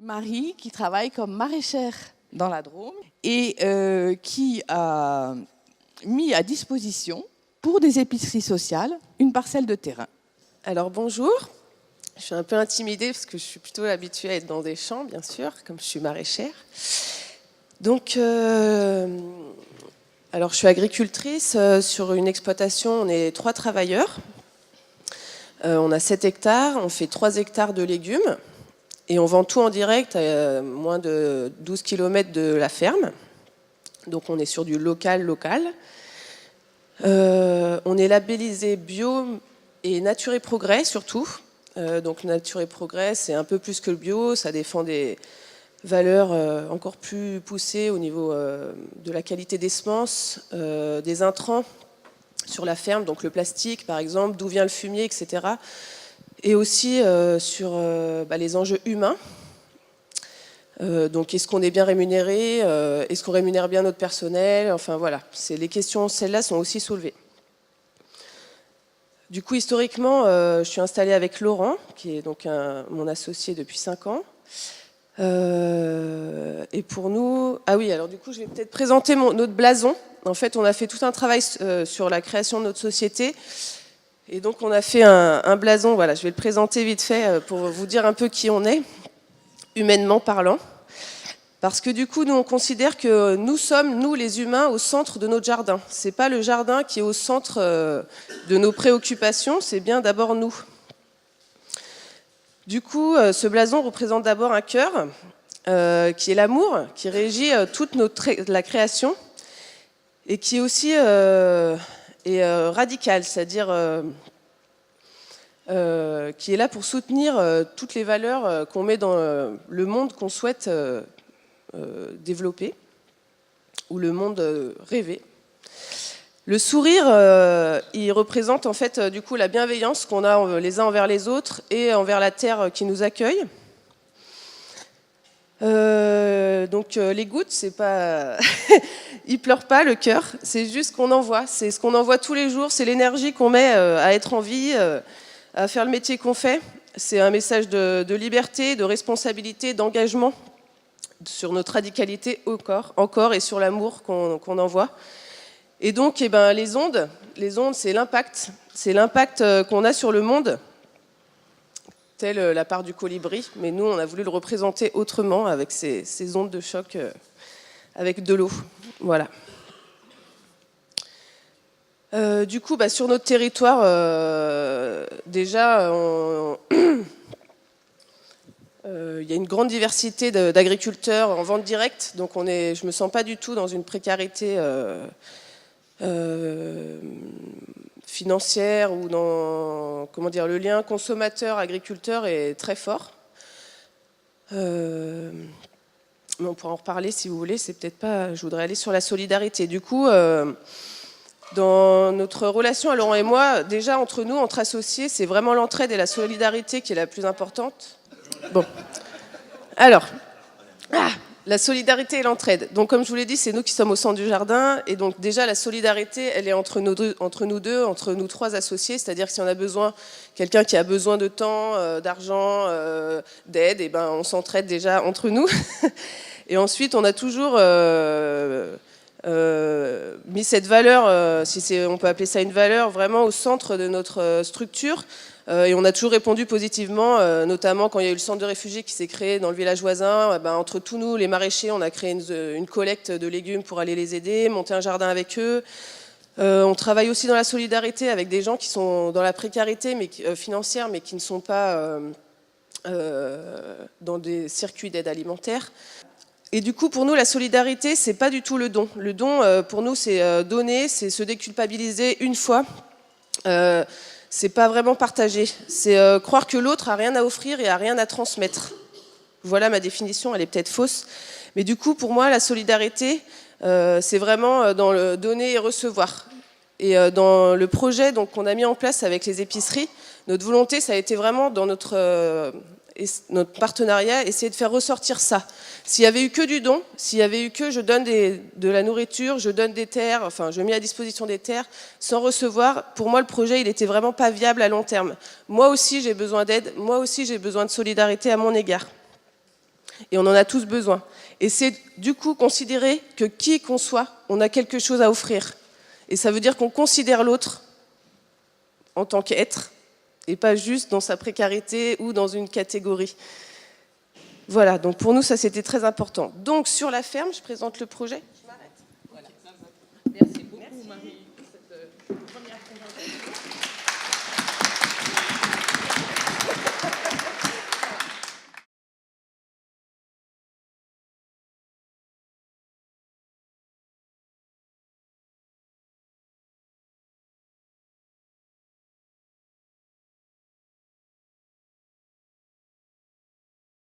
Marie, qui travaille comme maraîchère dans la Drôme et qui a mis à disposition pour des épiceries sociales une parcelle de terrain. Alors bonjour, je suis un peu intimidée parce que je suis plutôt habituée à être dans des champs, bien sûr, comme je suis maraîchère. Donc, alors je suis agricultrice sur une exploitation, on est 3 travailleurs. On a 7 hectares, on fait 3 hectares de légumes et on vend tout en direct à moins de 12 km de la ferme. Donc on est sur du local. On est labellisé bio et Nature et Progrès surtout. Donc Nature et Progrès, c'est un peu plus que le bio, ça défend des valeurs encore plus poussées au niveau de la qualité des semences, des intrants sur la ferme, donc le plastique par exemple, d'où vient le fumier, etc. Et aussi sur les enjeux humains. Donc est-ce qu'on est bien rémunéré, est-ce qu'on rémunère bien notre personnel, enfin voilà, les questions, celles-là sont aussi soulevées. Du coup, historiquement, je suis installée avec Laurent, qui est donc mon associé depuis 5 ans. Et pour nous... Ah oui, alors du coup, je vais peut-être présenter notre blason. En fait, on a fait tout un travail sur la création de notre société. Et donc, on a fait un blason, voilà, je vais le présenter vite fait pour vous dire un peu qui on est, humainement parlant. Parce que du coup, nous, on considère que nous sommes, nous les humains, au centre de notre jardin. Ce n'est pas le jardin qui est au centre de nos préoccupations, c'est bien d'abord nous. Du coup, ce blason représente d'abord un cœur, qui est l'amour, qui régit toute la création, et qui est aussi radical, c'est-à-dire qui est là pour soutenir toutes les valeurs qu'on met dans le monde qu'on souhaite développer, ou le monde rêvé. Le sourire, il représente en fait du coup la bienveillance qu'on a les uns envers les autres et envers la terre qui nous accueille. Donc les gouttes, c'est pas, il pleure pas le cœur, c'est juste qu'on envoie, c'est ce qu'on envoie tous les jours, c'est l'énergie qu'on met à être en vie, à faire le métier qu'on fait. C'est un message de liberté, de responsabilité, d'engagement sur notre radicalité encore et sur l'amour qu'on envoie. Et donc, les ondes, c'est l'impact qu'on a sur le monde, telle la part du colibri, mais nous, on a voulu le représenter autrement avec ces ondes de choc avec de l'eau. Voilà. Du coup, sur notre territoire, déjà, il y a une grande diversité d'agriculteurs en vente directe, donc je ne me sens pas du tout dans une précarité financière ou dans, le lien consommateur-agriculteur est très fort. Mais on pourra en reparler si vous voulez, c'est peut-être pas... Je voudrais aller sur la solidarité. Du coup, dans notre relation à Laurent et moi, déjà entre nous, entre associés, c'est vraiment l'entraide et la solidarité qui est la plus importante. Bon. Alors... la solidarité et l'entraide. Donc, comme je vous l'ai dit, c'est nous qui sommes au centre du jardin. Et donc, déjà, la solidarité, elle est entre nous deux, entre nous 3 associés. C'est-à-dire que si on a besoin, quelqu'un qui a besoin de temps, d'argent, d'aide, et on s'entraide déjà entre nous. Et ensuite, on a toujours mis cette valeur, on peut appeler ça une valeur, vraiment au centre de notre structure. Et on a toujours répondu positivement, notamment quand il y a eu le centre de réfugiés qui s'est créé dans le village voisin. Entre tous nous, les maraîchers, on a créé une collecte de légumes pour aller les aider, monter un jardin avec eux. On travaille aussi dans la solidarité avec des gens qui sont dans la précarité financière, mais qui ne sont pas dans des circuits d'aide alimentaire. Et du coup, pour nous, la solidarité, c'est pas du tout le don. Le don, pour nous, c'est donner, c'est se déculpabiliser une fois. C'est pas vraiment partager, c'est croire que l'autre a rien à offrir et a rien à transmettre. Voilà ma définition, elle est peut-être fausse. Mais du coup, pour moi, la solidarité, c'est vraiment dans le donner et recevoir. Et dans le projet qu'on a mis en place avec les épiceries, notre volonté, ça a été vraiment dans notre partenariat, essayer de faire ressortir ça. S'il y avait eu que du don, s'il y avait eu que je donne de la nourriture, je donne des terres, enfin je mets à disposition des terres, sans recevoir, pour moi le projet il n'était vraiment pas viable à long terme. Moi aussi j'ai besoin d'aide, moi aussi j'ai besoin de solidarité à mon égard. Et on en a tous besoin. Et c'est du coup considérer que qui qu'on soit, on a quelque chose à offrir. Et ça veut dire qu'on considère l'autre en tant qu'être, et pas juste dans sa précarité ou dans une catégorie. Voilà, donc pour nous, ça c'était très important. Donc sur la ferme, je présente le projet. Je m'arrête. Voilà. Merci beaucoup, Marie.